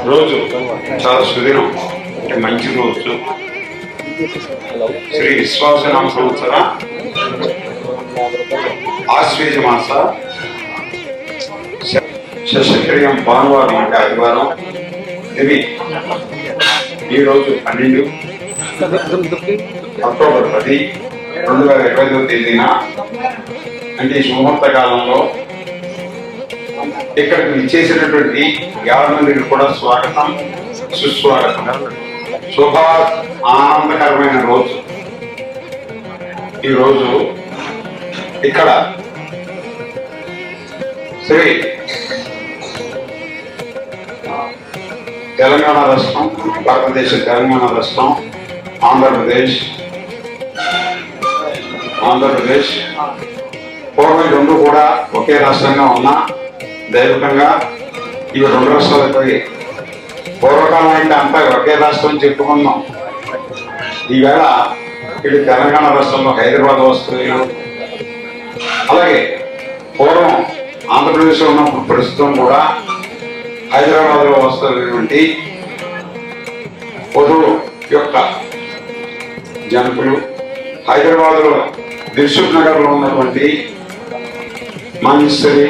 రోజు చాలా సుదినం, అంటే మంచి రోజు. శ్రీ విశ్వాసనామ సంవత్సర ఆశ్వేజ మాస శశక్రియం భానువారం, అంటే ఆదివారం. ఇది ఈరోజు 12 అక్టోబర్ 10, 2025 తేదీన, అంటే శుభముహూర్త కాలంలో ఇక్కడికి ఇచ్చేసినటువంటి 50 మందికి కూడా స్వాగతం, సుస్వాగతం. శుభ ఆనందకరమైన రోజు. ఈరోజు ఇక్కడ శ్రీ తెలంగాణ రాష్ట్రం, భారతదేశ తెలంగాణ రాష్ట్రం, ఆంధ్రప్రదేశ్ పూర్వం రెండు కూడా ఒకే రాష్ట్రంగా ఉన్న దైవికంగా ఈ 2 రాష్ట్రాలపై పూర్వకాలం అయితే అంతా ఒకే రాష్ట్రం చెప్పుకుందాం. ఈవేళ ఇది తెలంగాణ రాష్ట్రంలో హైదరాబాద్ వస్తువులు, అలాగే పూర్వం ఆంధ్రప్రదేశ్లో ఉన్నప్పుడు ప్రస్తుతం కూడా హైదరాబాద్లో వస్తున్నటువంటి పొదువు యొక్క జనకులు, హైదరాబాద్లో దిల్సుఖ్ నగర్లో ఉన్నటువంటి మంజశ్రీ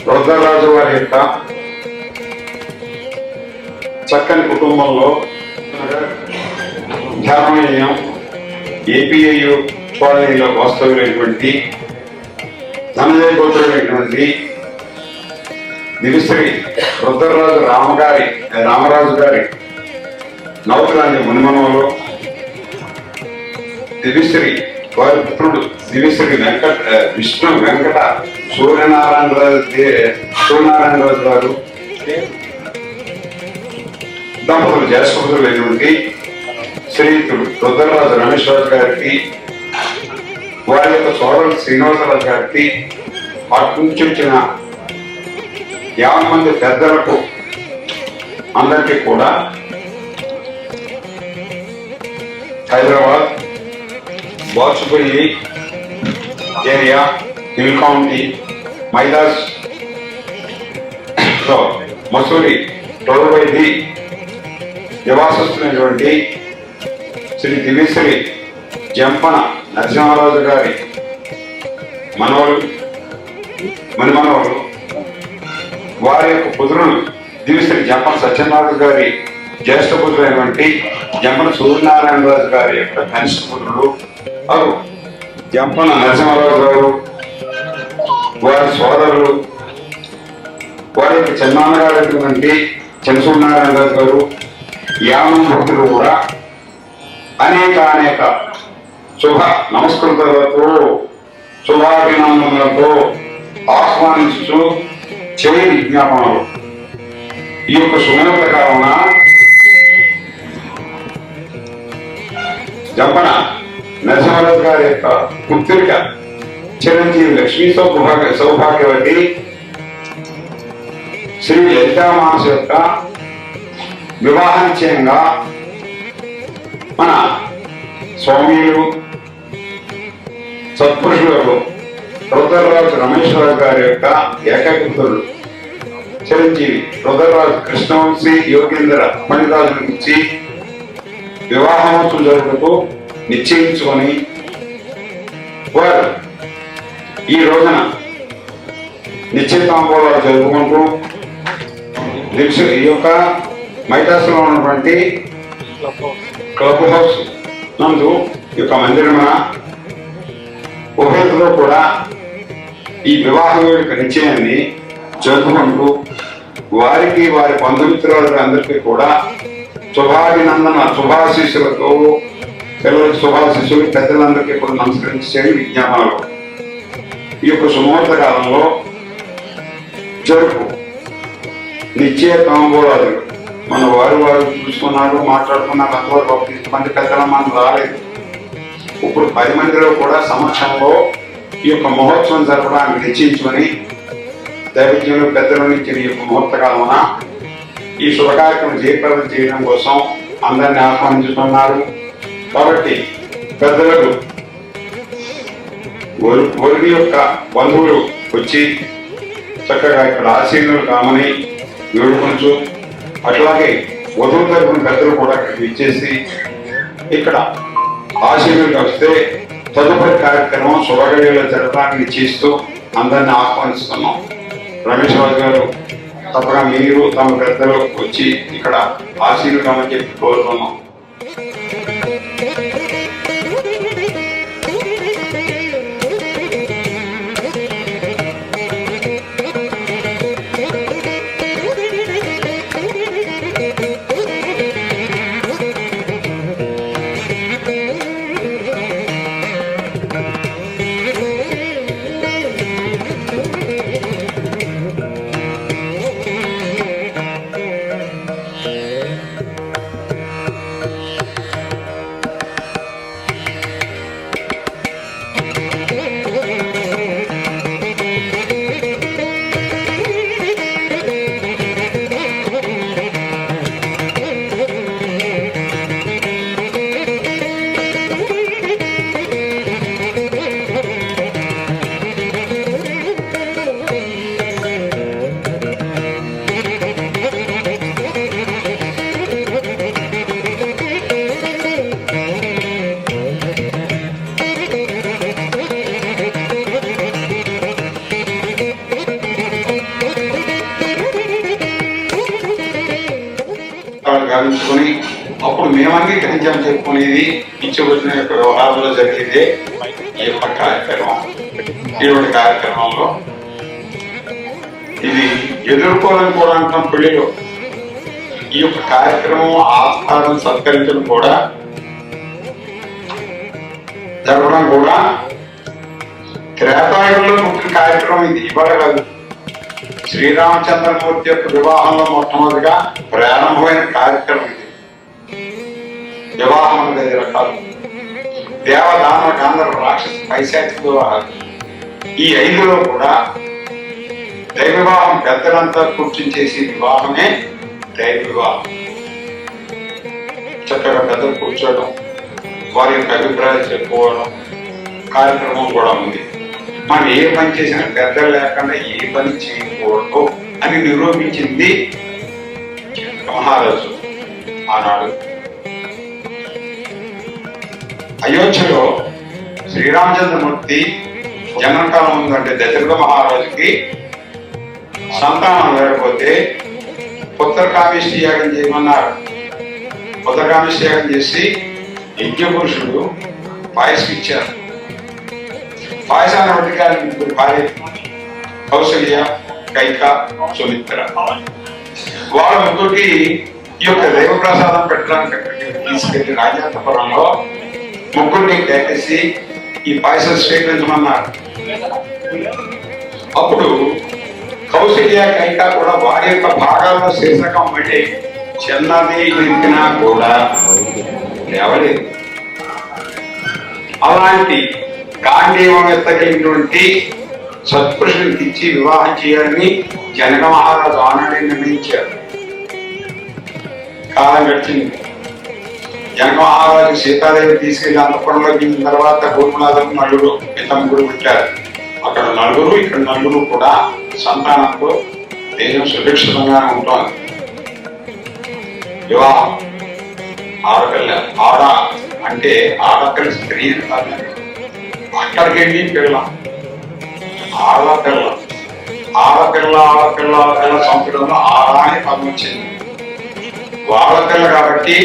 వరదరాజు వారి యొక్క చక్కని కుటుంబంలో ధ్యానమయం ఏపీఐయు కాలనీలో వాస్తవులైనటువంటి ధనజయ గోత్రులైనటువంటి దివిశ్రీ రుద్రరాజు రామరాజు గారి నౌకరాని మునిమనంలో దివిశ్రీ వారి పుత్రుడు దివిశ్రీ విష్ణు వెంకట సూర్యనారాయణరాజు గారు దంపతులు జ్యేష్ఠపుత్రులైనటువంటి శ్రీయుతుడు రుద్రరాజు రమేష్ రాజు గారికి, వారి యొక్క సోదరుడు శ్రీనివాసరాజు గారికి, అటు నుంచి వచ్చిన 50 మంది పెద్దలకు అందరికీ కూడా Hyderabad Vachupalli area, hill county, Midas మసూరి టోల్వైది నివాసిస్తున్నటువంటి శ్రీ దివిశ్రీ జంపన నరసింహారాజు గారి మణిమనవలు, వారి యొక్క పుత్రులు దివిశ్రీ జంపన సత్యనారాయణ గారి జ్యేష్ఠ పుత్రులైనటువంటి జంపన సూర్యనారాయణరాజు గారి యొక్క కనిష్ట పుత్రులు అవు జంపన నరసింహారాజు గారు, వారి సోదరులు, వారి యొక్క చిన్నాన్నగారైనటువంటి సూర్యనారాయణరాజు గారు, 50 భక్తులు కూడా అనేక శుభ నమస్కృతులతో శుభాభినందనలతో ఆహ్వానించు చేయి విజ్ఞాపనలు. ఈ యొక్క సుమనత కావున జంపన నరసింహారాజు గారి యొక్క పుత్రిక చిరంజీవి లక్ష్మీ సౌభాగ్యవతి శ్రీ లలితామానస యొక్క వివాహ నిశ్చయంగా మన స్వామిలు సత్పురుషులకు రుద్రరాజు రమేష్ రాజు గారి యొక్క ఏకైకపుత్రుడు చిరంజీవి రుద్రరాజు కృష్ణవంశీ యోగేంద్ర మణిరాజు నుంచి వివాహోత్సవం జరుపుటకు నిశ్చయించుకొని వారు ఈ రోజున నిశ్చితాంబోళాలు జరుపుకుంటూ ఈ యొక్క మైదాస్లో ఉన్నటువంటి క్లబ్ హౌస్ నందు ఈ యొక్క మందిరమున ఉభయతలో కూడా ఈ వివాహం యొక్క నిశ్చయాన్ని జరుపుకుంటూ వారికి వారి బంధుమిత్రులకు అందరికీ కూడా శుభాభినందన శుభాశీస్సులతో, పిల్లలకు శుభాశీస్సులు, పెద్దలందరికీ కూడా నమస్కరించే విజ్ఞాపనలు ఈ యొక్క సుముహూర్త కాలంలో జరుపు నిశ్చయ తాంబూలాలు మన వారు చూసుకున్నారు, మాట్లాడుకున్నారు. అంతవరకు 10 మంది పెద్దల మనం రాలేదు. ఇప్పుడు 10 మందిలో కూడా సమక్షంలో ఈ యొక్క మహోత్సవం జరపడానికి నిశ్చయించుకొని దైవజ్ఞులు పెద్దల నుంచి ఈ యొక్క ముహూర్త కాలమున ఈ శుభకార్యక్రమం జయప్రదం చేయడం కోసం అందరినీ ఆహ్వానించుతున్నారు. కాబట్టి పెద్దలకు వరుడి యొక్క బంధువులు వచ్చి చక్కగా ఇక్కడ ఆశీనులు కామని వేడుకొంచు. అట్లాగే వధువు తరపున పెద్దలు కూడా ఇక్కడికి ఇచ్చేసి ఇక్కడ ఆశీర్వాదం వస్తే తదుపరి కార్యక్రమం శుభగడిలో జరపడానికి చేస్తూ అందరినీ ఆహ్వానిస్తున్నాం. రమేష్ రాజు గారు తప్పగా మీరు తమ పెద్దలు వచ్చి ఇక్కడ ఆశీర్వాదం అని చెప్పి కోరుతున్నాం. గావించుకొని అప్పుడు మేము అంగీకరించామని చెప్పుకునేది ఇచ్చబడిన యొక్క వ్యవహారంలో జరిగేదే ఈ యొక్క కార్యక్రమం. ఇటువంటి కార్యక్రమంలో ఇది ఎదుర్కోవాలని కూడా అంటాం. పెళ్లిలో ఈ యొక్క కార్యక్రమం ఆస్కారం సత్కరించడం కూడా జరగడం కూడా త్రేతాయుగంలో ముఖ్య కార్యక్రమం. ఇది ఇవాళ కాదు. శ్రీరామచంద్రమూర్తి యొక్క వివాహంలో మొట్టమొదటిగా ప్రారంభమైన కార్యక్రమం ఇది. వివాహం అనేది 5 రకాలు: దేవదానవ గాంధర్వ రాక్షస పైశాచిక వివాహాలు. ఈ 5లో కూడా దైవ వివాహం పెద్దలంతా కూర్చుని చేసే వివాహమే దైవ వివాహం. చక్కగా పెద్దలు కూర్చోవడం, వారి యొక్క అభిప్రాయాలు చెప్పుకోవడం కార్యక్రమం కూడా ఉంది. మనం ఏ పని చేసినా పెద్దలు లేకుండా ఏ పని చేయకూడదు అని నిరూపించింది మహారాజు ఆనాడు. అయోధ్యలో శ్రీరామచంద్రమూర్తి జన్మకాలం ఉందంటే దశరథ మహారాజుకి సంతానం లేకపోతే పుత్రకామేష్టి యాగం చేయమన్నారు. పుత్రకామేష్టి యాగం చేసి యజ్ఞపురుషుడు పాయసం ఇచ్చారు. పాయసాన్ని బట్టి భార్య కౌసల్య, కైక, సుమిత్ర వాళ్ళ ముగ్గురికి ఈ యొక్క దైవ ప్రసాదం పెట్టడానికి అక్కడికి తీసుకెళ్లి రాజాంతపురంలో ముగ్గురిని కేకేసి ఈ పాయసం స్వీకరించమన్నారు. అప్పుడు కౌసల్య, కైక కూడా వారి యొక్క భాగాల్లో శీర్షకం బట్టి చిన్నది ఎత్తినా కూడా లేవలేదు. అలాంటి గాంధీవం ఎత్తగలిగినటువంటి సత్పురుషునికి ఇచ్చి వివాహం చేయాలని జనక మహారాజు ఆనాడే నిర్ణయించారు. కాలం గడిచింది. జనక మహారాజు సీతాదేవి తీసుకెళ్లి అంతఃపురంలో దిగిన తర్వాత గోకునాథం నలుగురు ముగ్గురు పుట్టారు. అక్కడ నలుగురు, ఇక్కడ నలుగురు కూడా సంతానంతో దేశం సురక్షితంగానే ఉంటుంది. వివాహం ఆడపిల్ల, ఆడ అంటే ఆడపిల్ల స్త్రీ కాదు. అక్కడికి వెళ్ళి పిల్ల, ఆడపిల్ల, ఆడపిల్ల, ఆడపిల్ల, ఆడపిల్ల సంపడంలో ఆడ అని పదం వచ్చింది. వాళ్ళపిల్ల కాబట్టి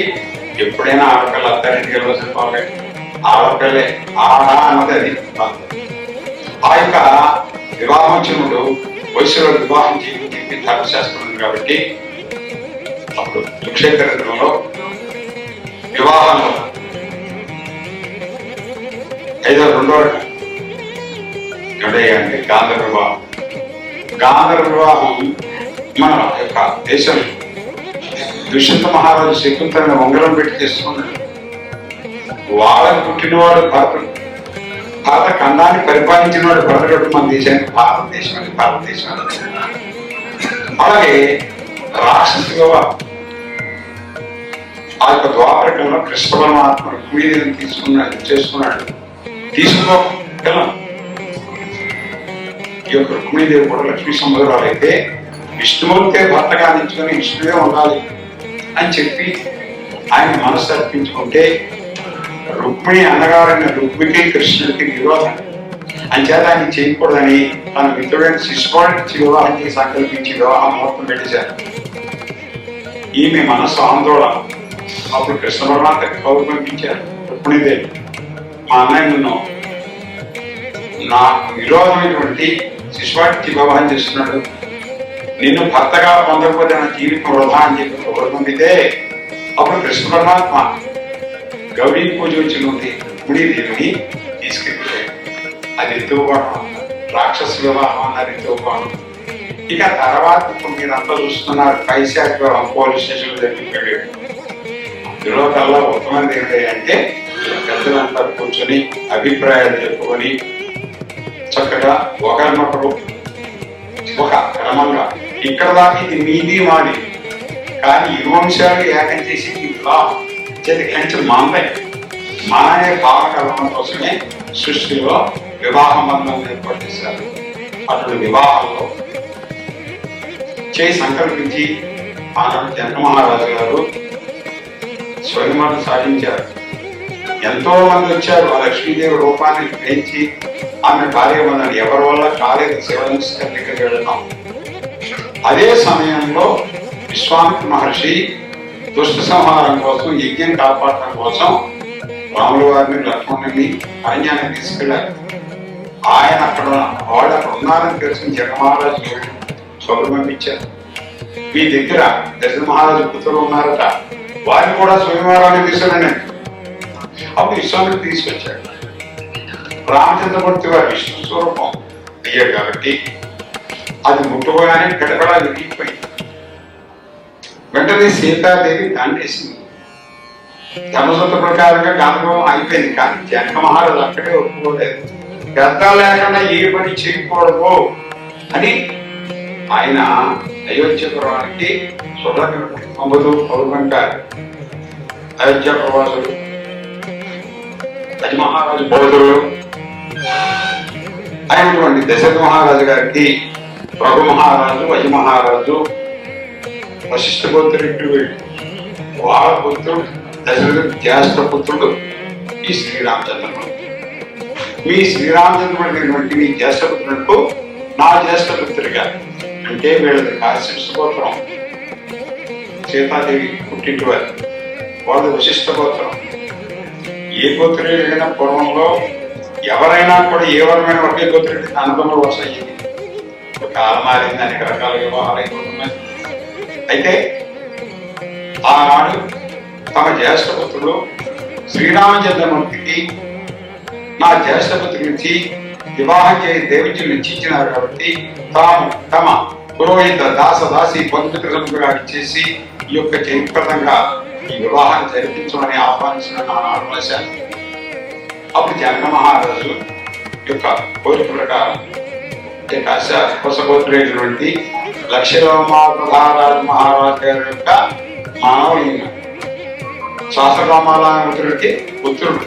ఎప్పుడైనా ఆడపిల్ల అత్తారింటికి వెళ్ళవలసిన వాళ్ళే. ఆడపిల్లే, ఆడ అన్నది అది. ఆ యొక్క వివాహం వచ్చినప్పుడు వయసులో వివాహం చేయని చెప్పి ధర్మశాస్త్రం ఉంది కాబట్టి అప్పుడు కురుక్షేత్రంలో వివాహంలో 5వ 2వ గడయ్యండి గాంధర్వ వివాహం. గాంధర్వ వివాహం మన యొక్క దేశం దుష్యంత మహారాజు శకుంతలని ఉంగరం పెట్టి చేసుకున్నాడు. వాళ్ళకు పుట్టినవాడు భరతుడు. భారత ఖండాన్ని పరిపాలించిన వాడు భరతుడు. మన దేశానికి భారతదేశం అలాగే రాక్షస వివాహం ఆ యొక్క ద్వాపరకంలో కృష్ణ పరమాత్మ రుక్మిణీదేవిని చేసుకున్నాడు. తీసుకోగలం. ఈ యొక్క రుక్మిణీదేవి కూడా లక్ష్మీ సముద్రాలు అయితే విష్ణుమూర్తే భర్తగా నించుకొని విష్ణువే ఉండాలి అని చెప్పి ఆయన మనసు అర్పించుకుంటే రుక్మిణి అన్నగారైన రుక్మికి కృష్ణుడికి విరోధం అంచేత ఆయన చేయకూడదని తన మిత్రుడైన శిశుపాడికి వివాహానికి సంకల్పించి వివాహం ముహూర్తం పెట్టేశారు. ఈమె మనస్సు ఆందోళన. అప్పుడు కృష్ణ పరమాత్మ కౌరు పంపించారు. రుక్మిణీదేవి, మా అన్నయ్య నిన్ను నాకు విరోధమైనటువంటి శిశుపాడికి వివాహం చేస్తున్నాడు, నిన్ను భర్తగా పొందకపోతే నా జీవితం వృధా అని చెప్పి కౌరు పంపితే అప్పుడు కృష్ణ పరమాత్మ గౌరీ పూజ వచ్చినది రుక్మిణీదేవిని తీసుకెళ్ళిపోయాడు. అది ఎత్తుకోవడం రాక్షస వివాహం అన్నారు, ఎత్తుకోవడం. ఇక తర్వాత మీరంతా చూస్తున్నారు పైశాఖ వివాహం పోలీస్ స్టేషన్ జరిగిపోయాడు. అందులో కల్లా ఉత్తమైనది ఏంటి అంటే పెద్దలంతా కూర్చొని అభిప్రాయాలు చెప్పుకొని చక్కగా ఒకరినొకరు ఒక క్రమంగా ఇక్కడ దాకా ఇది మీది మాది కానీ ఇరు వంశాలు ఏకం చేసి కంచెం మాందే మానే భావన కలవడం కోసమే సృష్టిలో వివాహ బంధం ఏర్పాటు చేశారు. అతడు వివాహంలో చేయి సంకల్పించి ఆనాడు జనక మహారాజు గారు స్వయంవరం సాధించారు. ఎంతో మంది వచ్చారు. ఆ లక్ష్మీదేవి రూపాన్ని పెంచి ఆమె భార్య బంధాన్ని ఎవరి వల్ల కాలేదు. శివనిష్ఠ దగ్గరికి వెళ్తాం. అదే సమయంలో విశ్వామిత్ర మహర్షి దుష్ట సంహారం కోసం యజ్ఞం కాపాడటం కోసం రాముల వారిని లక్ష్మణుని అరణ్యాన్ని తీసుకెళ్లారు. ఆయన వాళ్ళు అక్కడ ఉన్నారని తెలిసిన జనక మహారాజు కబురు పంపించారు. మీ దగ్గర దశరథ మహారాజు పుత్రులు ఉన్నారట, వారిని కూడా స్వయంవరాన్ని తీసుకురండి. అప్పుడు విశ్వామిత్రుడు తీసుకొచ్చాడు. రామచంద్రమూర్తి వారి విష్ణు స్వరూపం అయ్యాడు కాబట్టి అది ముట్టుకోగానే గడగడ విరిగిపోయింది. వెంటనే సీతాదేవి దాండేసింది. ధర్మసూత్ర ప్రకారంగా గంధర్వం అయిపోయింది. కానీ జనక మహారాజు అక్కడే ఒప్పుకోలేదు. గద్దాలు లేకుండా ఏ పని చేయకూడదు అని ఆయన అయోధ్యపురానికి సుధాకర్ పంపదు పౌర్వంటారు. అయోధ్య ప్రవాసులు అజమహారాజు బోధులు అయినటువంటి దశరథ మహారాజు గారికి ప్రభు మహారాజు అజమహారాజు వశిష్ఠ పుత్రుడు వాళ్ళ పుత్రుడు దశరథ జ్యేష్ఠ పుత్రుడు ఈ శ్రీరామచంద్రుడు. మీ శ్రీరామచంద్రుడు మీ జ్యేష్ఠ పుత్రులకు నా జ్యేష్ఠ పుత్రిగా అంటే వీళ్ళది కాశ్యప గోత్రం, సీతాదేవి పుట్టింటి వారు, వాళ్ళది వశిష్ఠ గోత్రం. ఏ గోత్రుడైనా పూర్వంలో ఎవరైనా కూడా ఏ వరమైన ఒకే గోత్రుడి అన్నదమ్ములు వస్తాయి. కాలం మారింది, అనేక రకాల వివాహాలు అయిపోతున్నాయి. అయితే ఆనాడు తమ జ్యేష్ఠ పుత్రుడు శ్రీరామచంద్రమూర్తికి నా జ్యేష్ఠ పుత్రుడి నుంచి వివాహం చేసి దేవించులు నిశ్చయించినారు కాబట్టి తాము తమ పురోహిత దాస దాసి బంధుమిత్రులుగా ఇచ్చేసి ఈ యొక్క జయప్రదంగా ఈ వివాహాన్ని జరిపించమని ఆహ్వానించిన నానాడు రాశాను. అప్పుడు జనక మహారాజు యొక్క కోరిక ప్రకారం కొసగోత్రుడైనటువంటి లక్ష్మీరామరాజు మహారాజు గారి యొక్క మానవులైన శాస్త్రరామాలకి పుత్రుడు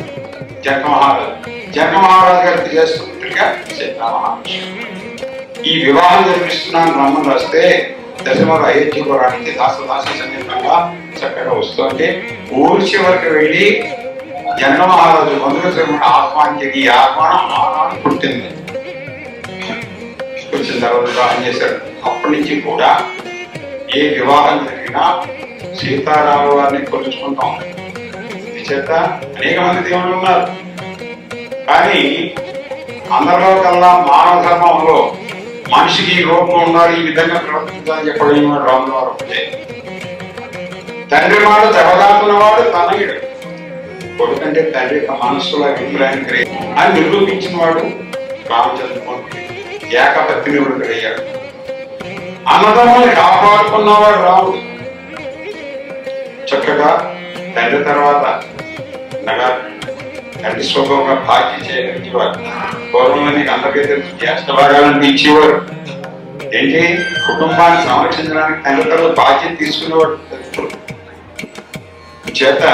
జనక మహారాజు. జనక మహారాజు గారికి చేస్తున్న పుత్రిక సీతామహారాజు. ఈ వివాహం జరిపిస్తున్నాను రమ్మని రాస్తే దశమరు అయోధ్యపురానికి దాసదాసి సమేతంగా చక్కగా వస్తుంటే ఊరి చివరికి వెళ్ళి జనక మహారాజు బంధువులు ఆహ్వానించి ఈ ఆహ్వానం ఆనాడు పుట్టింది. వచ్చిన తర్వాత వివాహం చేశాడు. అప్పటి నుంచి కూడా ఏ వివాహం జరిగినా సీతారామ వారిని కొలుచుకుంటాం. ఈ చేత అనేక మంది దేవుళ్ళు ఉన్నారు. కానీ అందరిలో కల్లా మానవ ధర్మంలో మనిషికి ఈ రూపం ఉన్నారు, ఈ విధంగా ప్రవర్తించాలని చెప్పడం రాముల వారు ఒకటే. తండ్రి మాట జవదాతున్నవాడు తనయుడు. కొడుకంటే తండ్రి యొక్క మనస్సులో అభిప్రాయానికి అని నిరూపించిన వాడు రామచంద్రమూర్తి. ఏకపత్నివుడయ్యాడు. అన్నదమ్ముల్ని కాపాడుకున్నవాడు రాముడు. చక్కగా తండ్రి తర్వాత తండ్రి స్వభావంగా బాధ్య చేయగలిగేవారు. పూర్వంలో నీకు అందరికీ తెలుసు జ్యేష్ఠ భాగాలను ఇచ్చేవారు. ఏంటి కుటుంబాన్ని సంరక్షించడానికి తండ్రి తర్వాత బాధ్యత తీసుకునేవాడు. చేత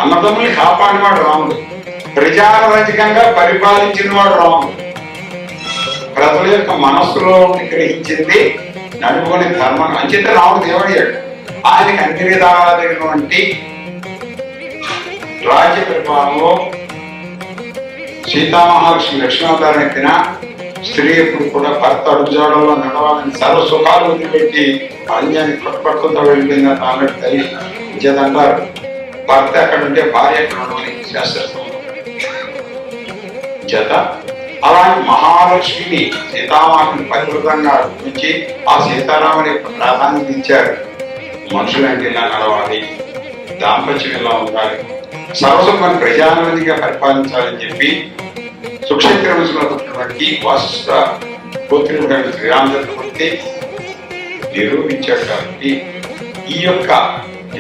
అన్నదమ్ముల్ని కాపాడినవాడు రాముడు. ప్రజారహితంగా పరిపాలించిన వాడు రాముడు. ప్రజల యొక్క మనస్సులో గ్రహించింది నడుపుకొని ధర్మం అంచేత రాముడు దేవుడయ్యాడు. ఆయనకి అన్ని విధాలైనటువంటి రాజ్య పరిపాలనలో సీతామహాలక్ష్మి లక్ష్మీవతారం ఎత్తిన స్త్రీ ఎప్పుడు కూడా భర్త అడుగుజాడల్లో నడవాలని సర్వ సుఖాలు వదిలిపెట్టి అన్యాన్ని పట్టుపట్టుకుంటూ వెళ్ళిపోయింది ఆల్రెడీ తల్లి అంచేదంటారు భర్త ఎక్కడ ఉంటే భార్య ఎక్కడ ఉండవని శాస్త్రం చేత అలాంటి మహాలక్ష్మిని సీతామాతని పరివృతంగా ఉంచి ఆ సీతారాముని యొక్క ప్రాధాన్యత ఇచ్చారు. మనుషులంటే ఇలా నడవాలి, దాంపత్యం ఎలా ఉండాలి, సర్వసుఖాన్ని ప్రజానందిగా పరిపాలించాలని చెప్పి సుక్షేత్రవంశంలో పుట్టినటువంటి వాసిష్ఠ గోత్రుడైన శ్రీరామచంద్రమూర్తి నిరూపించాడు. కాబట్టి ఈ యొక్క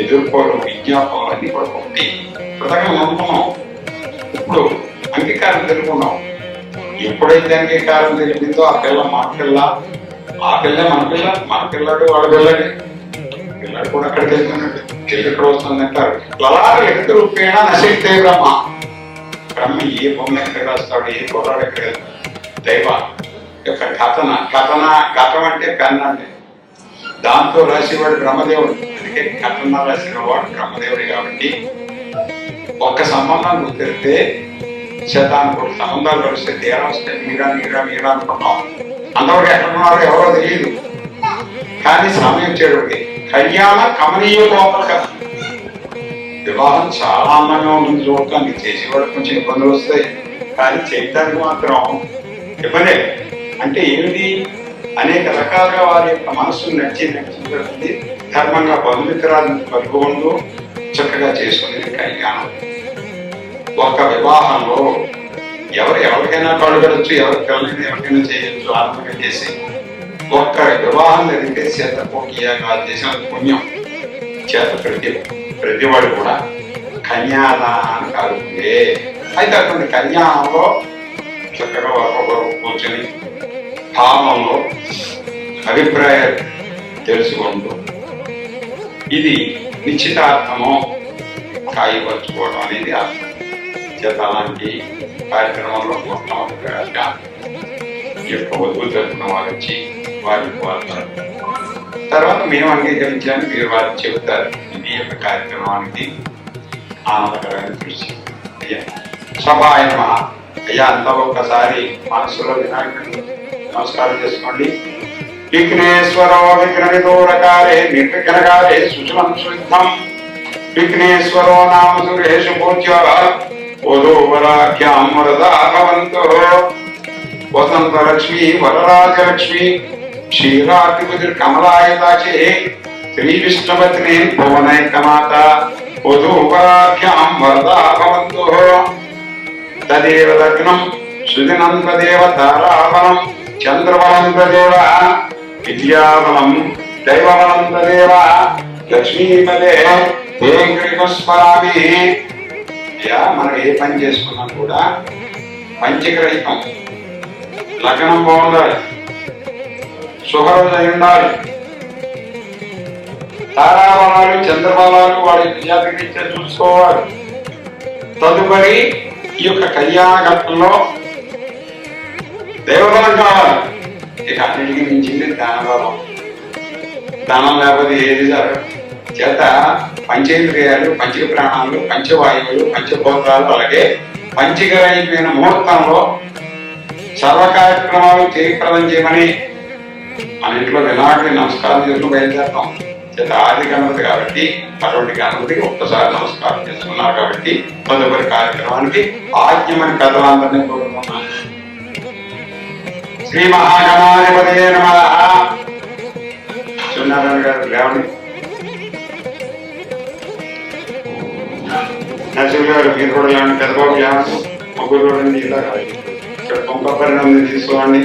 ఎదుర్కోవడం విజ్ఞాపనం అన్ని కూడా ఒకటి కృతజ్ఞ నమ్ముకున్నాం. ఇప్పుడు అంగీకారం తెలుపుకున్నాం. ఎప్పుడైతే అంగీకారం తెలిపిందో ఆ పిల్ల మన పిల్ల, ఆ పిల్ల మన పిల్ల, మన పిల్లాడు వాడు పిల్లడి పిల్లాడు కూడా అక్కడికి వెళ్తున్నాడు. చెల్లి ఎక్కడ వస్తుందంటారు. లలాట ఎక్కడ రూపేణ నశిస్తే బ్రహ్మ. బ్రహ్మ ఏ బొమ్మ ఎక్కడ రాస్తాడు, ఏ కుర్రాడు ఎక్కడ వెళ్తాడు. దైవ యొక్క కథం అంటే పెన్ అంటే దాంతో రాసేవాడు బ్రహ్మదేవుడు. అందుకే కథన రాసిన వాడు బ్రహ్మదేవుడు. కాబట్టి ఒక్క సంబంధం గుర్తిరితే శతానికి సంబంధాలు కలిస్తే తీరా వస్తాయి. మీరా మీరా మీరా అనుకున్నాం. అంతవరకు ఎక్కడున్నారో ఎవరో తెలియదు. కానీ సమయం వచ్చేటప్పటికి కళ్యాణ కమనీయ లోపల కదా. వివాహం చాలా అందంగా ఉంటుంది చూడటానికి, చేసేవాడు కొంచెం ఇబ్బందులు వస్తాయి. కానీ చేయడానికి మాత్రం ఇబ్బందే. అంటే ఏమిటి, అనేక రకాలుగా వారి యొక్క మనస్సును నచ్చింది ధర్మంగా బంధుమిత్రాలను కలుపుకుంటూ చక్కగా చేసుకునేది కళ్యాణం. ఒక వివాహంలో ఎవరికైనా కడుగడచ్చు, ఎవరికైనా ఎవరికైనా చేయొచ్చు, ఆనందంగా చేసి ఒక్క వివాహం జరిగితే శతకోటియాగా చేసిన పుణ్యం చేత ప్రతివాడు కూడా కన్యాదానాన్ని కాదుకుంటే అయితే అటువంటి కళ్యాణంలో చక్కగా ఒక్కొక్కరు కూర్చొని భావంలో అభిప్రాయాలు తెలుసుకుంటూ ఇది నిశ్చితార్థమో కాయపరుచుకోవడం అనేది అర్థం చేత. అలాంటి కార్యక్రమంలో మొట్టమొదటిగా ఈ యొక్క వధువు తరపున వారు వచ్చి వారికి వాడతారు. తర్వాత మేము అంగీకరించాలని మీరు వారికి చెబుతారు. ఇది యొక్క కార్యక్రమానికి ఆనందకరమైన దృష్టి. అయ్యా సభాయన అయ్యా అంతా ఒక్కసారి మనసులో వినాయకుడిని నమస్కారం చేసుకోండి. విఘ్నేశ్వరో విఘ్నవిదూరకారే నిర్విఘ్నకారే సుశుభం శుద్ధం విఘ్నేశ్వరో నామ సురేషు పూజ్య వధూవరాఖ్యాం వరదా భవంతో వసంత లక్ష్మి వరరాజలక్ష్మి క్షీరాతిపుత్రి కమలాయతాచే శ్రీ విష్ణుపత్ని భువనైకమాత వధూవరాఖ్యాం వరదా భవంతో తదేవ లగ్నం సుదినం తదేవ తారాబలం చంద్రబలం తదేవ విద్యాబలం దైవబలం తదేవ లక్ష్మీపదే స్మరామి. మనం ఏ పని చేసుకున్నా కూడా పంచగ్రహితం లగ్నం బాగుండాలి, శుభరోజు అయి ఉండాలి, తారాబలాలు చంద్రబలాలు వాడి విద్యార్థికి చూసుకోవాలి. తదుపరి ఈ యొక్క కళ్యాణ ఘట్టంలో దైవబలం కావాలి. ఇక అన్నిటికీ మించింది దానబలం. దానం లేకపోతే ఏది జరగదు. చేత పంచేంద్రియాలు, పంచక ప్రాణాలు, పంచవాయువులు, పంచభూతాలు అలాగే పంచకరైపోయిన ముహూర్తంలో సర్వ కార్యక్రమాలు జయప్రదం చేయమని మన ఇంట్లో వినాయకుడి నమస్కారం చేసుకుని బయలుదేరుతాం. చేత ఆది గణపతి కాబట్టి అటువంటి గణపతికి ఒక్కసారి నమస్కారం చేసుకున్నారు. కాబట్టి తదుపరి కార్యక్రమానికి ఆజ్ఞమని కథలందరినీ కోరుకున్నాను. శ్రీ మహాగణాధిపతయే నమః. సూర్యనారాయణ గారు లేవండి. నరసింహ గారు మీరు కూడా లేవండి. పెద్దబాబు లేవండి. ముగ్గురు చూడండి. ఇలా ఇక్కడ కుంభపరిణామం తీసుకోండి.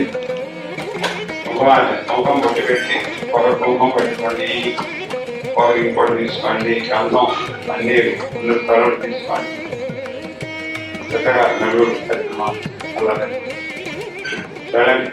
కుంభం పొట్టి పెట్టి ఒక కుంభం పెట్టుకోండి, ఒక ఇంకోటి తీసుకోండి, గంధం అన్ని తలలు తీసుకోండి. చక్కగా నలుగురు అలాగే వెళ్ళండి.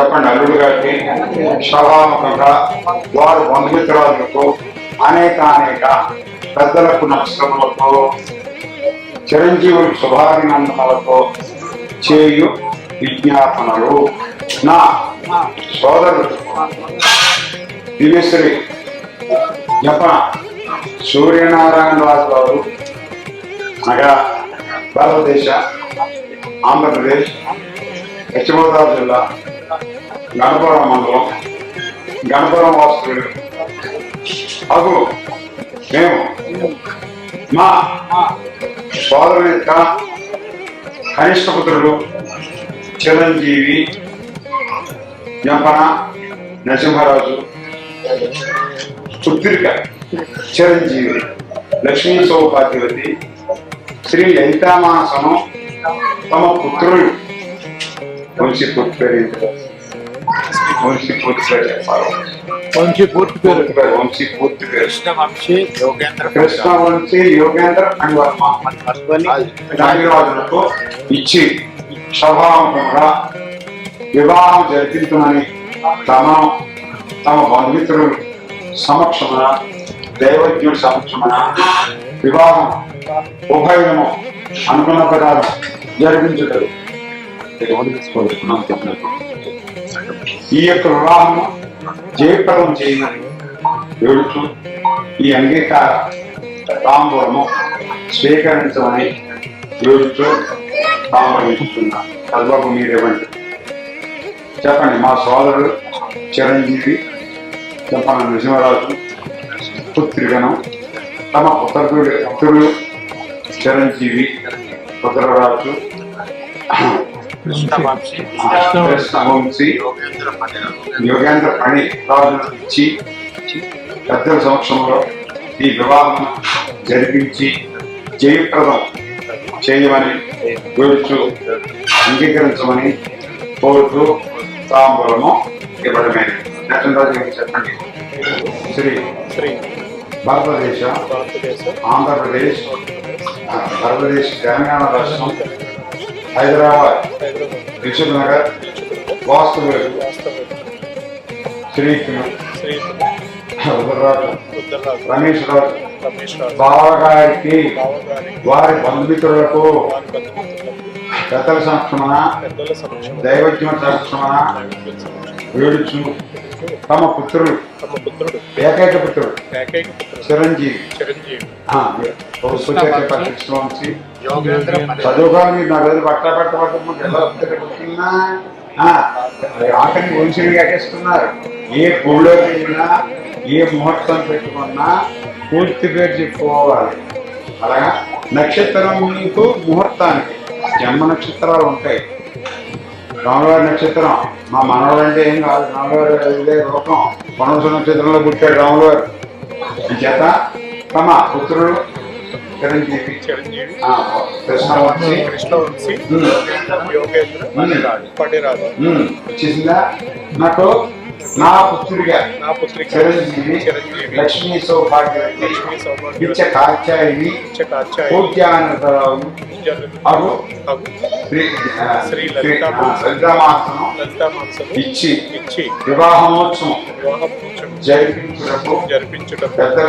చెప్పండి. అల్లుడు గారికి సభాముఖంగా వారు బంధుమిత్రాలకు అనేక పెద్దలకు నమస్కారములతో చిరంజీవులకు శుభాభినందనలతో చేయు విజ్ఞాపనలు. నా సోదరుడు దివ్యశ్రీ జప సూర్యనారాయణ రాజు గారు అనగా భారతదేశ ఆంధ్రప్రదేశ్ పశ్చిమ గోదావరి జిల్లా గణపురం మండలం గణపురం వాస్తువులు అగు మేము మా సోదరుని యొక్క కనిష్ట పుత్రుడు చిరంజీవి జంపన నరసింహరాజు పుత్రిక చిరంజీవి లక్ష్మీ సౌభాగ్యవతి శ్రీ లలితామాసనం తమ పుత్రులు వంశీ పూర్తి పేరు వంశీ పూర్తి పేరు చెప్పాలి. వంశీ పూర్తి పేరు వంశీ పూర్తి పేరు కృష్ణవంశీ యోగేంద్ర కృష్ణవంశీ యోగేంద్ర అని రాజులకు ఇచ్చి స్వభావంగా వివాహం జరిపించమని తమ బంధుమిత్రులు సమక్షమున దైవజ్ఞుడి సమక్షమున వివాహం ఉభయము అనుకున్న ప్రకారం జరిపించుతారు. ఈ యొక్క వివాహం జయప్రదం చేయమని వేడుతూ ఈ అంగీకార తాంబూలము స్వీకరించమని వేడుతూ తాంబూలిస్తున్నారు. చదువు మీరేమంటే చెప్పండి. మా సోదరుడు చిరంజీవి చెప్పన నరసింహరాజు పుత్రికను తమ పుత్రులు చిరంజీవి పుత్రరాజు కృష్ణవంశీ యోగేంద్ర పణి రాజును ఇచ్చి పెద్దల సమక్షంలో ఈ వివాహం జరిపించి జయప్రదం చేయమని వేడుచు అంగీకరించమని కోరుతూ తాంబూలము ఇవ్వడమైనది. నరసింహరాజు గారికి చెప్పండి. శ్రీ భారతదేశ ఆంధ్రప్రదేశ్ తెలంగాణ రాష్ట్రం హైదరాబాద్ దిల్సుఖ్ నగర్ వాస్తువులు శ్రీకులు రమేష్ రాజు బావగారికి వారి బంధుమిత్రులకు పెద్దల సమక్షమున దైవజ్ఞ సమక్షమున వేడుచు తమ పుత్రుడు ఏకైక పుత్రుడు చిరంజీవి కృష్ణవంశీ చదువుకోవాలి. మీరు నా రోజు పట్టబట్టబట్టుకున్నా ఆఖరి వంశీని ఎక్కేసుకున్నారు. ఏ గుళ్ళోకి వెళ్ళినా ఏ ముహూర్తం పెట్టుకున్నా పూర్తి పేరు చెప్పుకోవాలి. అలాగా నక్షత్రం మీకు ముహూర్తానికి జన్మ నక్షత్రాలు ఉంటాయి. రాములవారి నక్షత్రం మా మనవాడు అంటే ఏం కాదు. రాములవారి ఇదే రూపం పనస నక్షత్రంలో పుట్టాడు రాములవారు. చేత తమ పుత్రుడు చిరంజీవి కృష్ణవంశీ వచ్చేసిందా. నాకు నా పుత్రుడిగా చిరంజీవి లక్ష్మీ సౌభాగ్యవతి పిచ్చ కాచాయిని పూజ్యానందరావు అగు శ్రీ లలితామాసనం ఇచ్చి వివాహమోత్సవం జరిపించుటకు పెద్దల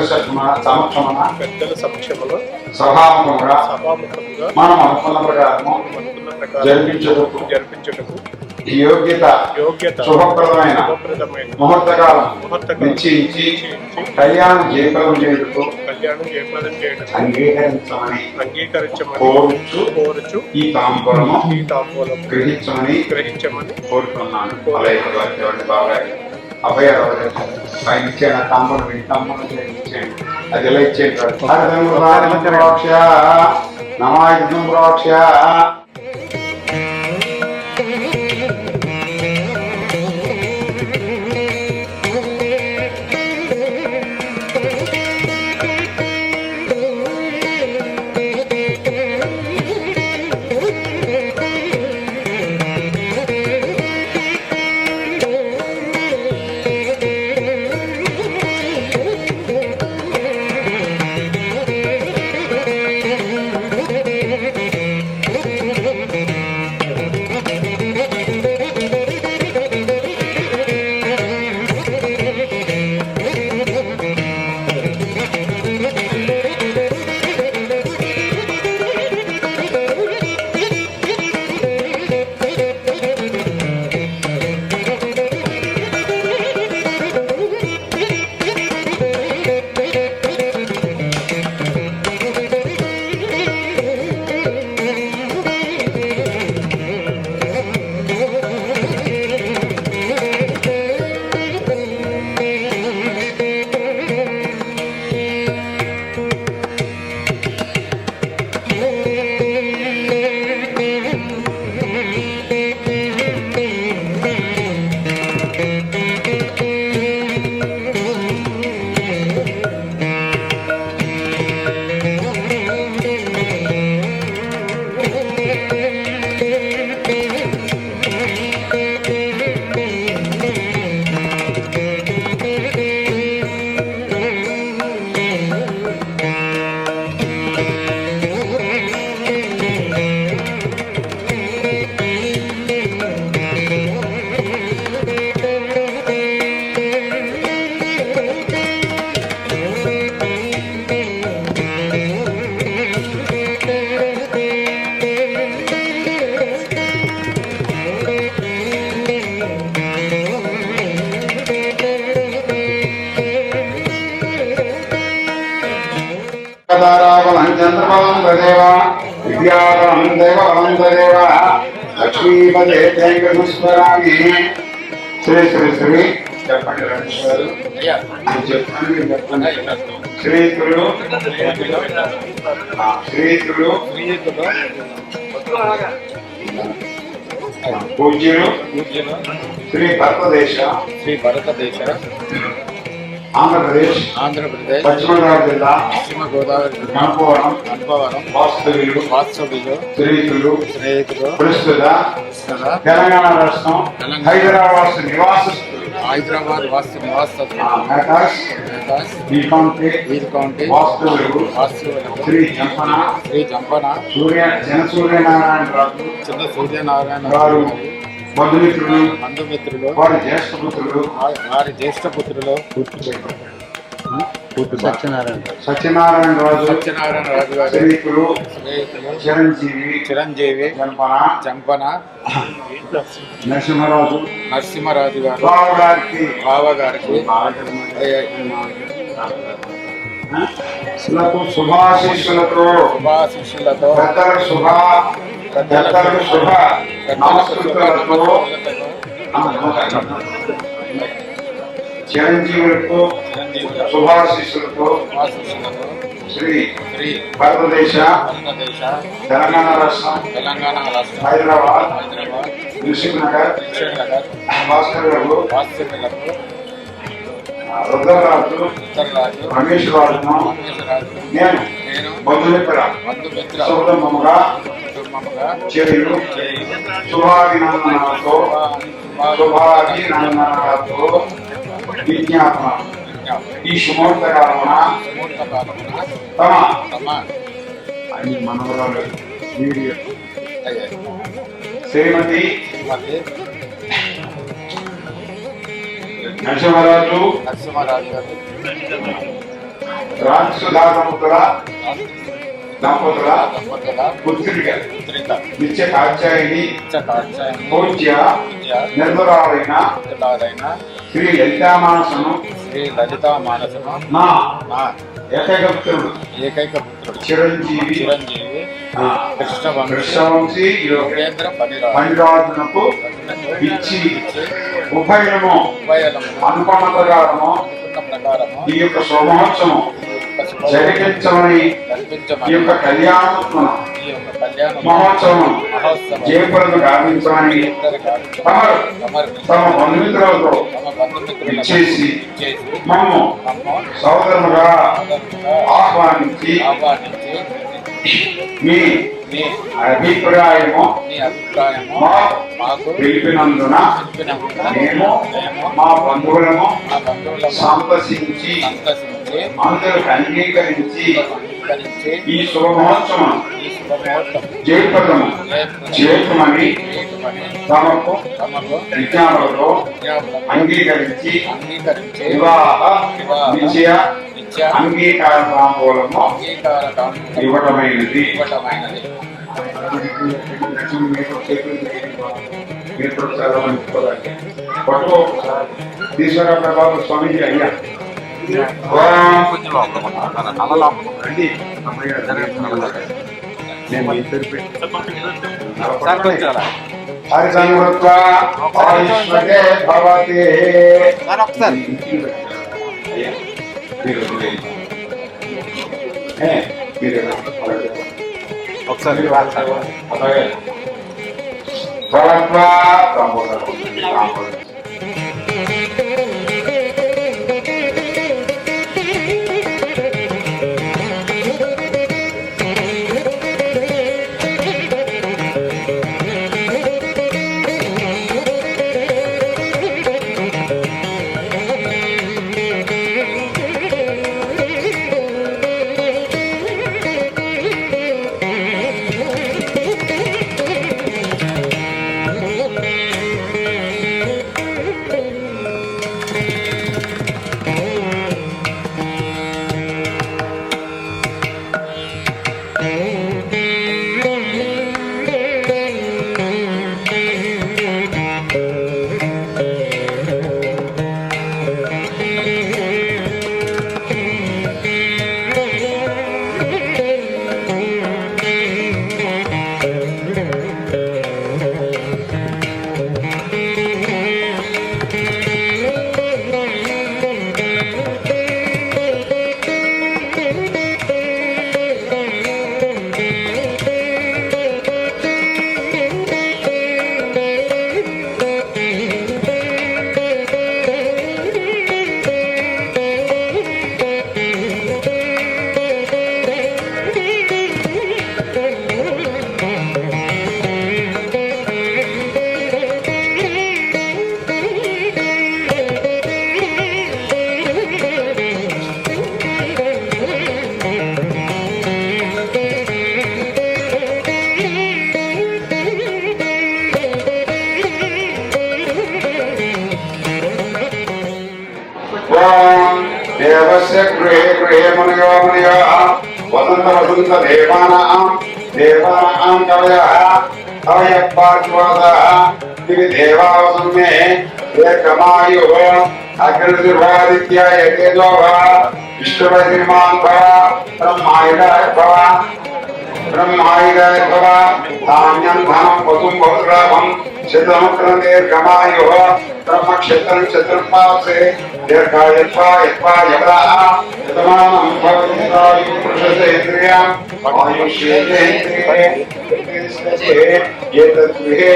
సమక్షమున సభాముఖంగా మనం అనుకున్న ప్రకారము జరిపించుటకు యోగ్యత శుభప్రదమైన ముహూర్తకాలం నిశ్చయించి కళ్యాణం జయప్రదం చేయుటకు అంగీకరించమని కోరుచు ఈ తాంబూలము గ్రహించమని కోరుతున్నాను. బాగా అభయ ఆయన ఇచ్చాడు తాంబూలం ఇచ్చేయండి. అది ఎలా ఇచ్చేయండి. నమాయుధం ఆధారాబలం చంద్రబలం తదేవ విద్యాబలం దేవబలం తదేవ లక్ష్మీపదే జయంకృష్ణస్వరామి శ్రీ శ్రీ శ్రీ చెప్పండి రమేష్ గారు చెప్పండి శ్రీతులు శ్రీతులు పూజ్యులు శ్రీ భారతదేశ ఆంధ్రప్రదేశ్ పశ్చిమ గోదావరి జిల్లా గణపవరం వాస్తవ్యులు శ్రీతులు ప్రస్తుత తెలంగాణ రాష్ట్రం హైదరాబాద్ నివాసస్తులు వాస్తవ్యులు శ్రీ జంపన సూర్యనారాయణ గారు బంధుమిత్రులు వారి జ్యేష్ఠ పుత్రులు సత్యనారాయణ రాజు గారు స్నేహితులు చిరంజీవి జంపన నరసింహరాజు గారు బావ గారికి శుభాశిష్యులతో పెద్దలకు శుభ నమస్కృతులతో చిరంజీవులతో శుభాశిష్యులతో శ్రీ భారతదేశ తెలంగాణ రాష్ట్రం హైదరాబాద్ నగర్ భాస్కర్ గారు రుద్రరాజు రమేష్ రాజును నేను బంధుమిత్ర సుకుటుంబముగా చర్యలు శుభాభినందనలతో విజ్ఞాపన ఈ శుభోర్త కాలమున తమ మనవరాలు శ్రీమతి నరసింహరాజు రాజసుధారముల దంపతుల పుత్రిక నిత్య కాచాయిని పూజ్య నిర్మలాలైన శ్రీ లలితామానసను నా ఏకైక పుత్రుడు చిరంజీవి కృష్ణవంశీ పనిరాజునకు ఇచ్చి ఉభయము అనుకున్న ప్రకారము ఈ యొక్క శోభోత్సవం జరిపించమని ఈ యొక్క కళ్యాణోత్సవం మహోత్సవం జయపురం గావించమని తమ బంధుమిత్రులతో ఇచ్చేసి మమ్ము సోదరులుగా ఆహ్వానించి మీ అభిప్రాయము మాకు తెలిపినందున మేము మా బంధువులను సందర్శించి అందరికి అంగీకరించి ఈ శుభమహోత్సవం జయప్రదము చేతుమని తమకు విజ్ఞానులతో అంగీకరించి వివాహ నిశ్చయ అంగీకార తాంబూలము ఇవ్వటమైనది. ఈశ్వర బాబు స్వామీజీ అయ్యా ఒకసారి गृहे गृहे मुनयो मुनयो वसंत वसंत देवानां कवयः कवयः पार्श्वतः दिवि देवावसन्मे एकमायुः अग्निर्वादित्याय तेजो भव विष्णुवैर्मान् भव ब्रह्मायुधाय भव धान्यं धनं वसुं बहुलाभं शतमुत्रं दीर्घमायुः ब्रह्मक्षेत्रं चतुर्पासे दीर्घायुत्वा यत्वा यदा यतमानं भवति पुरुषसेन्द्रियं आयुष्येन्द्रिये एतद्गृहे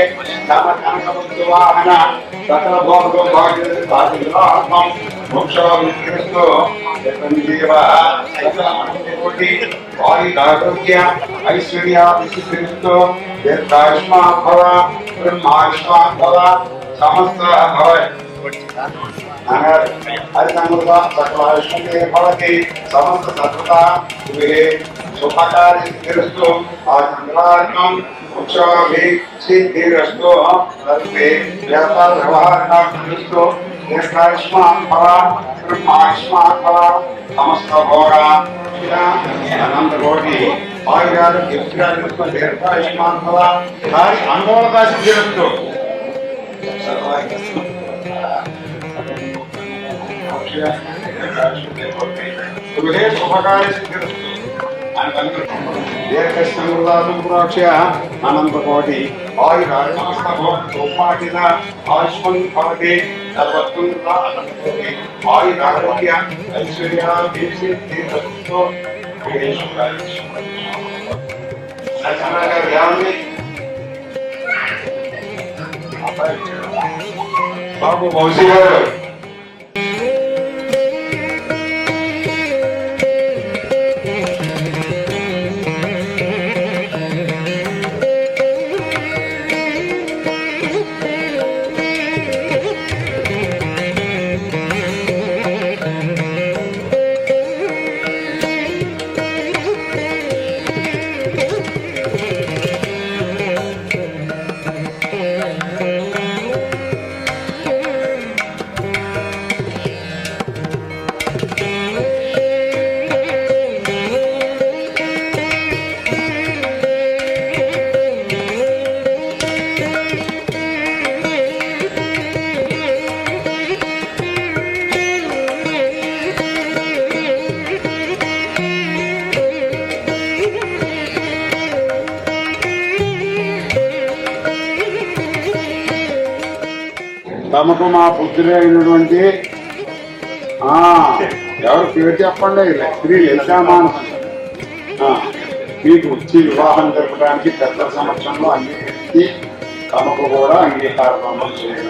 धनकनकवस्तुवाहन सकल भोगो भाग्यं मोक्षामित्रस्तो यतन्देवः सकलमनुकोटि आयुरारोग्य ऐश्वर्याभिषिक्तो दीर्घायुष्मान् भव ब्रह्मायुष्मान् भव समस्त भव हरिसमृद्ध सकलायुष्मते भवति समस्त सत्ता गृहे सुखकार्यसिद्धिरस्तु आचन्द्रार्कं मोक्षाभिः सिद्धिरस्तु तत्ते व्यापारव्यवहारकार्यस्तु दीर्घायुष्मान् भव ब्रह्मायुष्मान् भव समस्त भोगा अनंत कोटि आयुर्वेद दीर्घायुष्मान् भव कार्य अनुमोदका सिद्धिरस्तु गृहे शुभकार्य सिद्धिरस्तु दीर्घसमृद्धासंप्रोक्ष्य अनंत कोटि आयुरारोग्य आयुष्मन् भवति सर्वत्र अनंत कोटि आयुरारोग्य ऐश्वर्याभिषिक्तो बाबू मौसी गाరు తమకు మా పుత్రులు అయినటువంటి ఎవరు పేరు చెప్పండి శ్రీ లలితామాన మీకు వచ్చి వివాహం జరపడానికి పెద్ద సంవత్సరంలో అంగీకరించి తమకు కూడా అంగీకారం చేయడం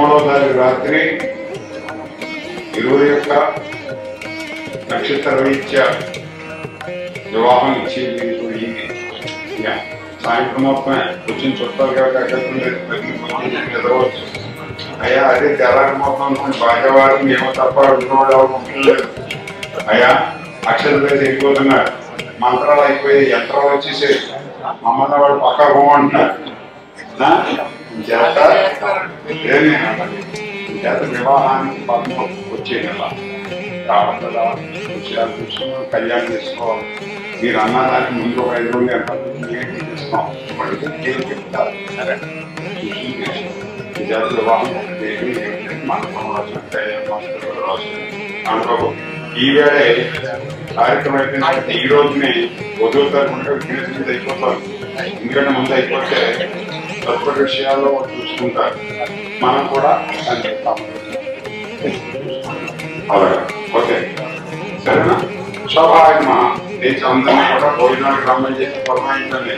13వ తారీఖు రాత్రి ఇరువురి యొక్క నక్షత్ర రీత్యా వివాహం ఇచ్చేది సాయంత్రం మొత్తం వచ్చిన చుట్టాలు ఎదవచ్చు. అయ్యా అదే తెల్లారి మొత్తం భాగ్యవారు మేము తప్ప ఉన్నవాడు ఎవరు అయ్యా అక్షరాలు వేసి వెళ్ళిపోతున్నారు, మంత్రాలు అయిపోయి యంత్రాలు వచ్చేసి మమ్మల్ని వాడు పక్కా పోమంటున్నారు. చేత వివాహానికి పద్మ వచ్చేది కదా రావట్లా విషయాలు చూసుకుని కళ్యాణం చేసుకోవాలి. మీరు అన్నదానికి ముందు ఒక 5 రోజులు ఏంటి తీసుకోం చెప్తారు. చేత వివాహం అనుకో ఈవేళ కార్యక్రమం అయిపోయిందంటే ఈ రోజుని వధువు తరపున మీద అయిపోతారు. ఎందుకంటే ముందు అయిపోతే తదుపరి విషయాల్లో చూసుకుంటారు. మనం కూడా అలాగా ఓకే సరేనా. స్వాభావికమా నేను అందరినీ కూడా భోజనానికి రమ్మని చెప్పి పురమాయించండి.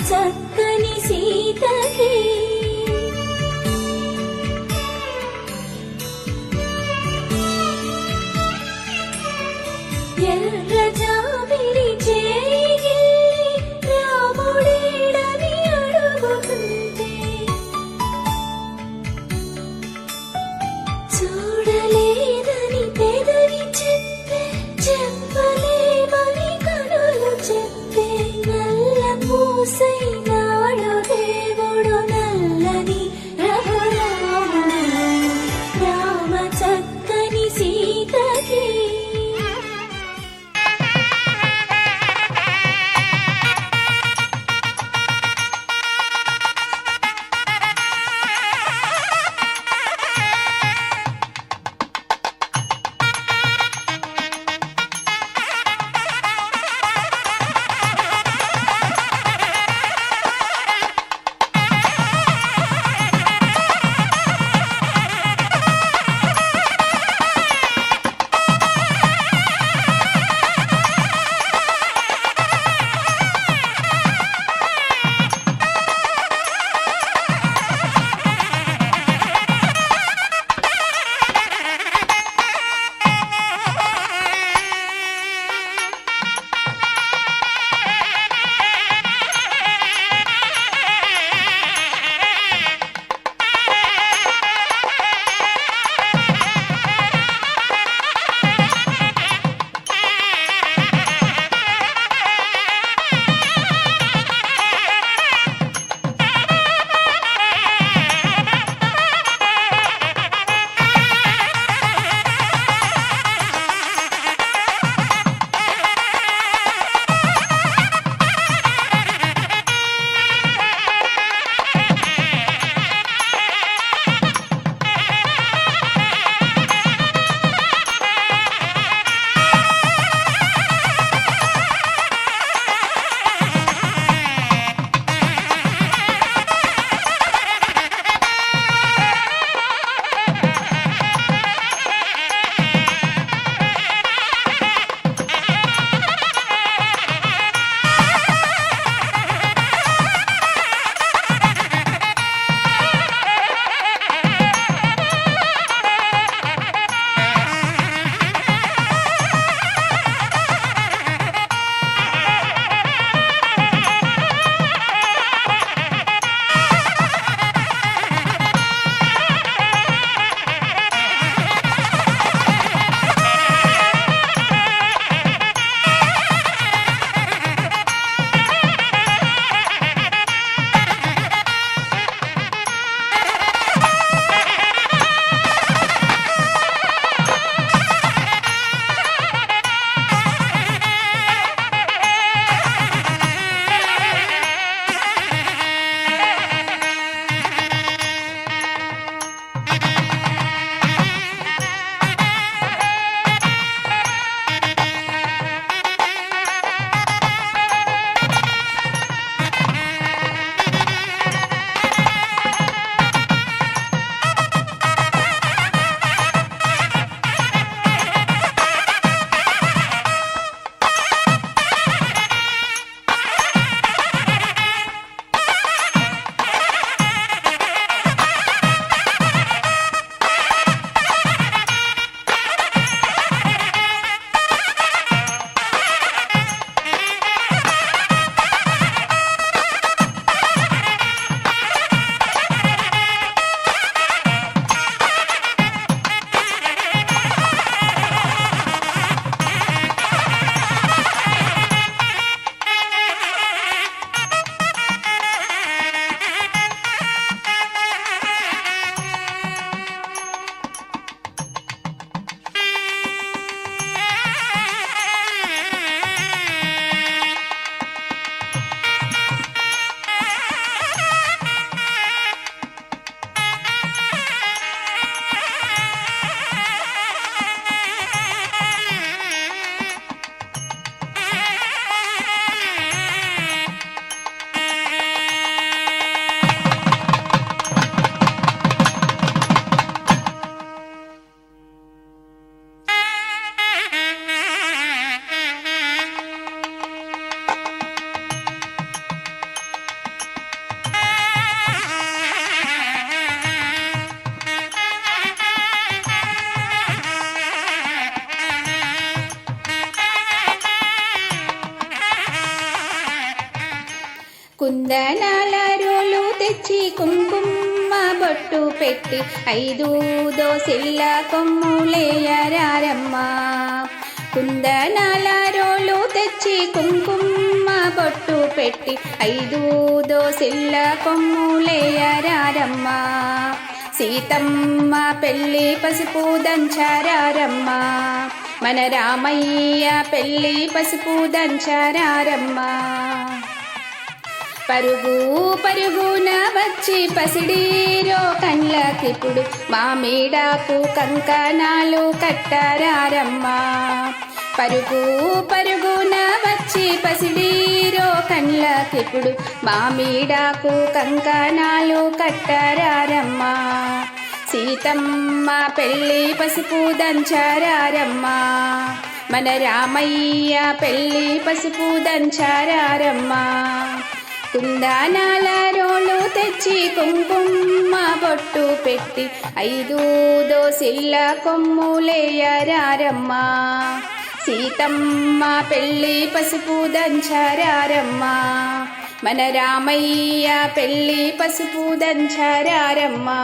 చక్కని సీతకి ఎర్ర జాబిలి చేయి రాముడేడని అడుగుతుంటే చూడలేదని పెదవి చెప్పే చెప్పలేమని కనులు చెప్పే నల్ల పూసైనాడు దేవుడు నల్లని రఘురాముడు రామ చక్కని సీతకి కుందనాల రోలు తెచ్చి కుంకుమ బొట్టు పెట్టి 5 దోసిళ్ళ కొమ్ములేయరారమ్మా. కుందనాల రోలు తెచ్చి కుంకుమ బొట్టు పెట్టి 5 దోసిళ్ళ కొమ్ములేయరారమ్మా. సీతమ్మ పెళ్ళి పసుపు దంచారారమ్మా. మన రామయ్య పెళ్ళి పసుపు దంచారారమ్మా. పరుగు పరుగున వచ్చి పసిడీరో కండ్లకిప్పుడు మామిడాకు కంకణాలు కట్టారారమ్మా. పరుగు పరుగున వచ్చి పసిడీరో కండ్లకిప్పుడు మామిడాకు కంకణాలు కట్టారారమ్మా. సీతమ్మ పెళ్ళి పసుపు దంచారారమ్మా. మన రామయ్య పెళ్ళి పసుపు దంచారారమ్మా. కుందనాల రోలు తెచ్చి కుంకుమ బొట్టు పెట్టి 5 దోసిళ్ళ కొమ్ములేయరారమ్మా. సీతమ్మ పెళ్ళి పసుపు దంచారారమ్మా. మన రామయ్య పెళ్ళి పసుపు దంచారారమ్మా.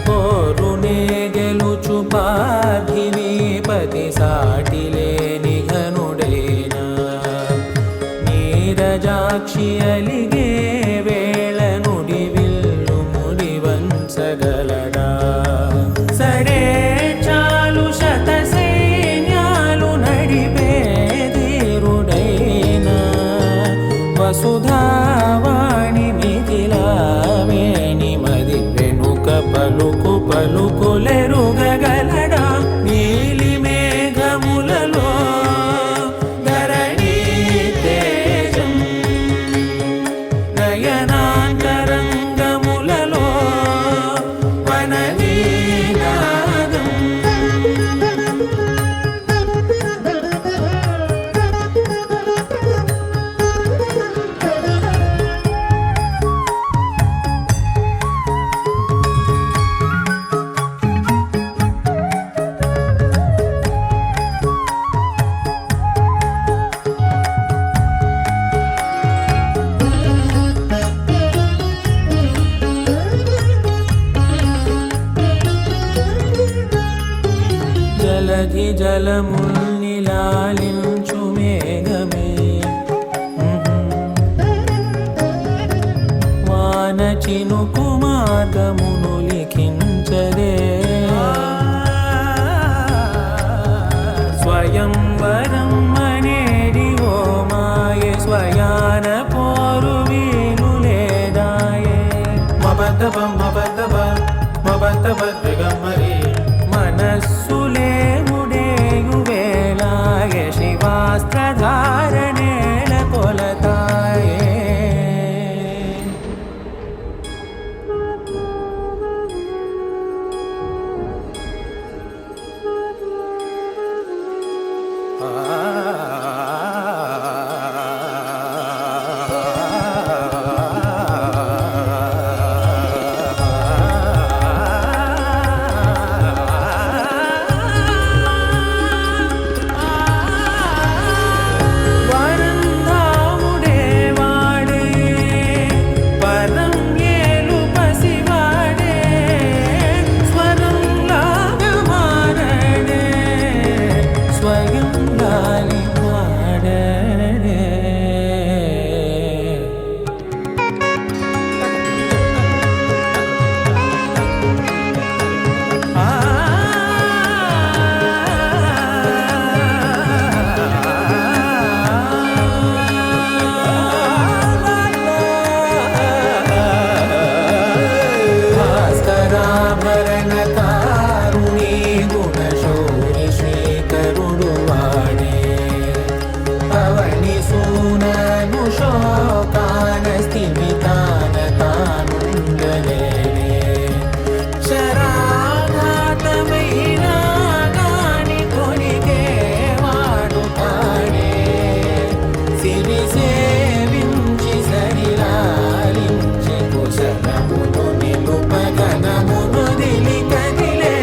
కోరునే గెలుచు పార్థివీపతి సాటిలేని ఘనుడేనా నీరజాక్షి అలిగే వేళ నుడి విల్లు ముడి వంచగలడా సడే చాలు శత సైన్యాలు నడిపే ధీరుడైనా వసుధావాణి మిథిలావేణి మది వెనుక పలుకు పలుకులెరుగగలడా నీలి మేఘములలో ధరణీ తేజం నయనాంతరంగములలో వననీనాదం జలధి జలముల్నిలాలించు మేఘమే వాన చినుకు మార్గమును లిఖించదే స్వయంవరం అనేడి ఓ మాయే స్వయాన పోరు వీలు లేదాయే మబద్దబ మబద్దబ మబద్దబ దిగమ్మరి మనస్సులే ముడేయు వేళాయ శివాస్త్రధారణేళ కొలతాయే వరంధాముడే వాడే పరం ఏలు పసివాడే స్వరం లాగా మారడే స్వయం గాలి పాడడే భాస్కరాభరణ కారుణీ గుణశౌరి శ్రీకరుడు వాడే పవని సూనను శోకాన స్థిమితాన తానుండలేడే శరాఘాతమైనా గాని కొనికే వాడు కాడే సిరి సేవించి సరిలాలించి కుశలమును నిలుపగనమును దిలి కదిలే